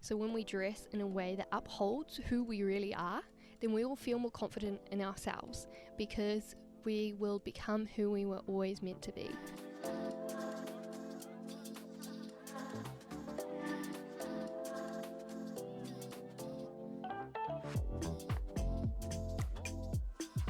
So when we dress in a way that upholds who we really are, then we will feel more confident in ourselves because we will become who we were always meant to be.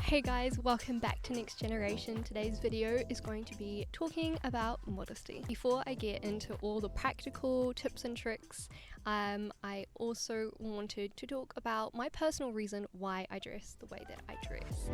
Hey guys, welcome back to Next Generation. Today's video is going to be talking about modesty. Before I get into all the practical tips and tricks, I also wanted to talk about my personal reason why I dress the way that I dress.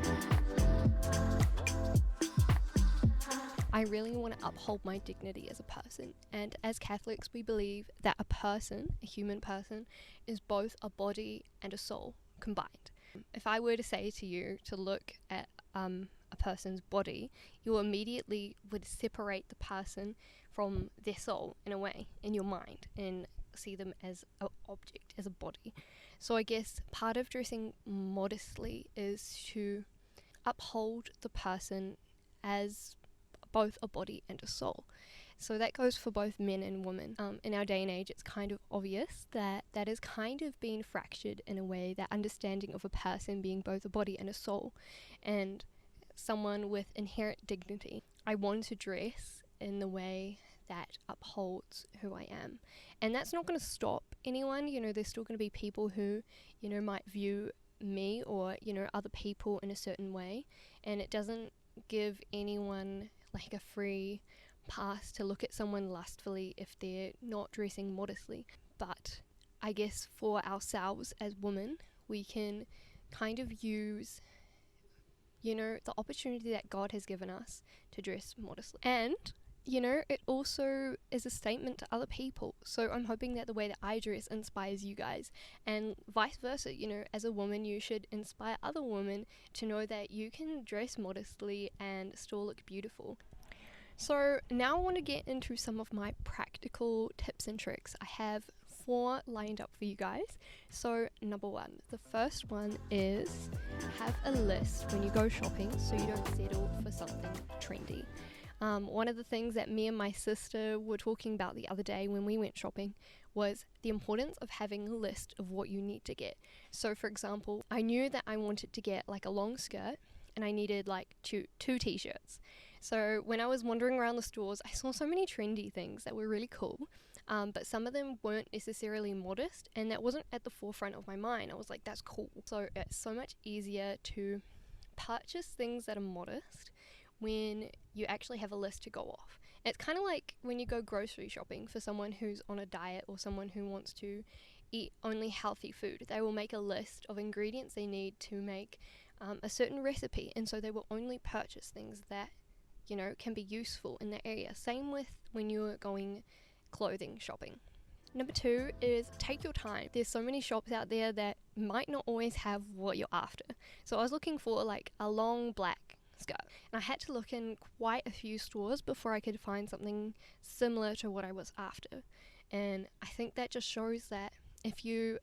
I really want to uphold my dignity as a person, and as Catholics we believe that a human person, is both a body and a soul combined. If I were to say to you to look at a person's body, you immediately would separate the person from their soul in a way, in your mind, and see them as an object, as a body. So I guess part of dressing modestly is to uphold the person as both a body and a soul. So that goes for both men and women. In our day and age, it's kind of obvious that that is kind of being fractured in a way, that understanding of a person being both a body and a soul, and someone with inherent dignity. I want to dress in the way that upholds who I am. And that's not going to stop anyone. There's still going to be people who, might view me or, other people in a certain way. And it doesn't give anyone like a free pass to look at someone lustfully if they're not dressing modestly. But I guess for ourselves as women, we can kind of use, the opportunity that God has given us to dress modestly. And, it also is a statement to other people. So I'm hoping that the way that I dress inspires you guys, and vice versa. As a woman, you should inspire other women to know that you can dress modestly and still look beautiful. So now I want to get into some of my practical tips and tricks. I have 4 lined up for you guys. So number 1, the first one is have a list when you go shopping so you don't settle for something trendy. One of the things that me and my sister were talking about the other day when we went shopping was the importance of having a list of what you need to get. So for example, I knew that I wanted to get like a long skirt and I needed like two t-shirts. So when I was wandering around the stores, I saw so many trendy things that were really cool, but some of them weren't necessarily modest, and that wasn't at the forefront of my mind. I was like, that's cool. So it's so much easier to purchase things that are modest when you actually have a list to go off. It's kind of like when you go grocery shopping for someone who's on a diet or someone who wants to eat only healthy food. They will make a list of ingredients they need to make a certain recipe, and so they will only purchase things that can be useful in that area. Same with when you're going clothing shopping. Number 2 is take your time. There's so many shops out there that might not always have what you're after. So I was looking for like a long black skirt, and I had to look in quite a few stores before I could find something similar to what I was after. And I think that just shows that if you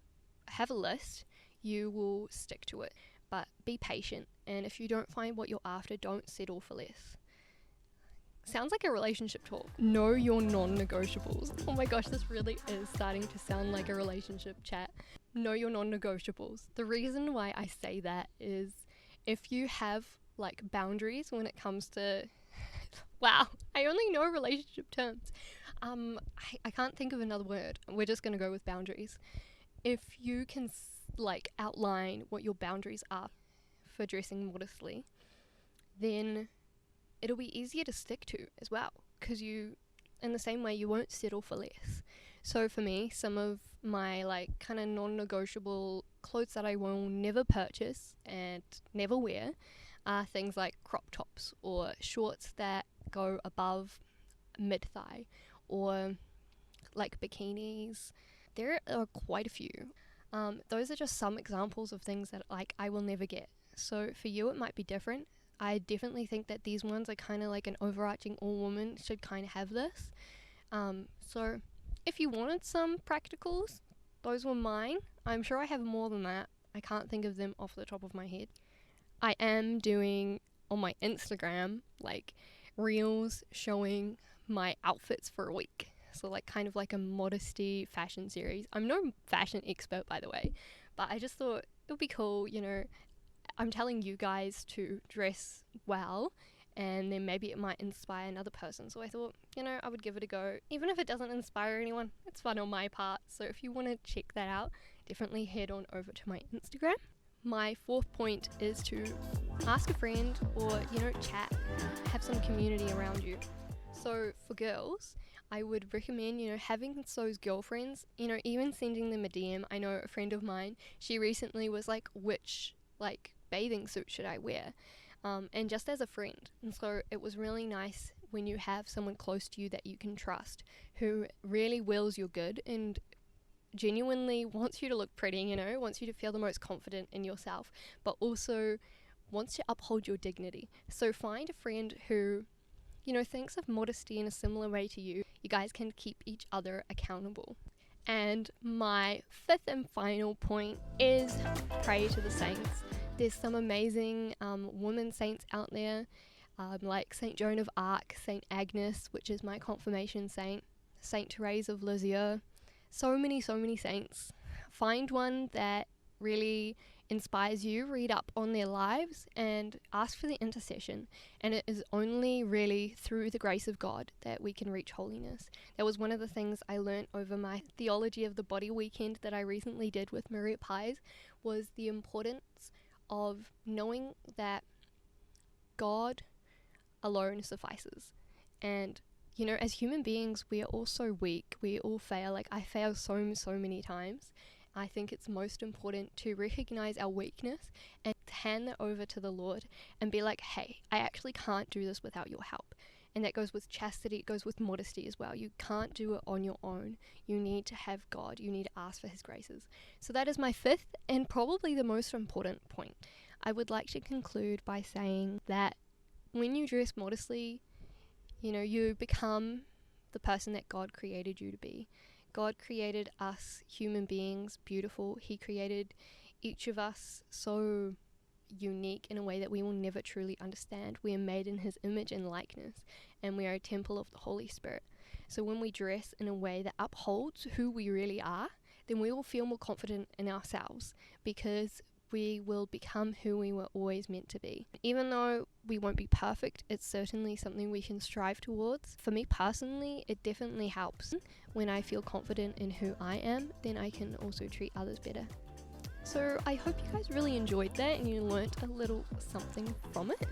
have a list, you will stick to it. But be patient, and if you don't find what you're after, don't settle for less. Sounds like a relationship talk. Know your non-negotiables. Oh my gosh, this really is starting to sound like a relationship chat. Know your non-negotiables. The reason why I say that is if you have like boundaries when it comes to wow, I only know relationship terms. I can't think of another word. We're just gonna go with boundaries. If you can outline what your boundaries are for dressing modestly, then it'll be easier to stick to as well, because in the same way, you won't settle for less. So for me, some of my kind of non-negotiable clothes that I will never purchase and never wear are things like crop tops or shorts that go above mid-thigh, or like bikinis. There are quite a few. Those are just some examples of things that I will never get. So for you, it might be different. I definitely think that these ones are kind of like an overarching all women should kind of have this. So if you wanted some practicals, those were mine. I'm sure I have more than that. I can't think of them off the top of my head. I am doing on my Instagram reels showing my outfits for a week. So like kind of like a modesty fashion series. I'm no fashion expert, by the way, but I just thought it would be cool, I'm telling you guys to dress well, and then maybe it might inspire another person. So I thought, I would give it a go. Even if it doesn't inspire anyone, it's fun on my part. So if you want to check that out, definitely head on over to my Instagram. My fourth point is to ask a friend or, chat, have some community around you. So for girls, I would recommend, having those girlfriends, even sending them a DM. I know a friend of mine, she recently was like, which bathing suit should I wear? And just as a friend. And so it was really nice when you have someone close to you that you can trust, who really wills your good and genuinely wants you to look pretty, wants you to feel the most confident in yourself, but also wants to uphold your dignity. So find a friend who, thinks of modesty in a similar way to you. You guys can keep each other accountable. And my fifth and final point is pray to the saints. There's some amazing women saints out there, like Saint Joan of Arc, Saint Agnes, which is my confirmation saint, Saint Therese of Lisieux. So many saints. Find one that really inspires you, read up on their lives, and ask for the intercession. And it is only really through the grace of God that we can reach holiness. That was one of the things I learned over my Theology of the Body weekend that I recently did with Maria Pies, was the importance of knowing that God alone suffices. And as human beings, we are all so weak. We all fail. Like, I fail so many times. I think it's most important to recognize our weakness and hand that over to the Lord and be like, hey, I actually can't do this without your help. And that goes with chastity, it goes with modesty as well. You can't do it on your own. You need to have God. You need to ask for his graces. So that is my fifth and probably the most important point. I would like to conclude by saying that when you dress modestly, you become the person that God created you to be. God created us human beings beautiful. He created each of us so unique in a way that we will never truly understand. We are made in his image and likeness, and we are a temple of the Holy Spirit. So when we dress in a way that upholds who we really are, then we will feel more confident in ourselves, because we will become who we were always meant to be. Even though we won't be perfect, it's certainly something we can strive towards. For me personally, it definitely helps. When I feel confident in who I am, then I can also treat others better. So I hope you guys really enjoyed that and you learnt a little something from it.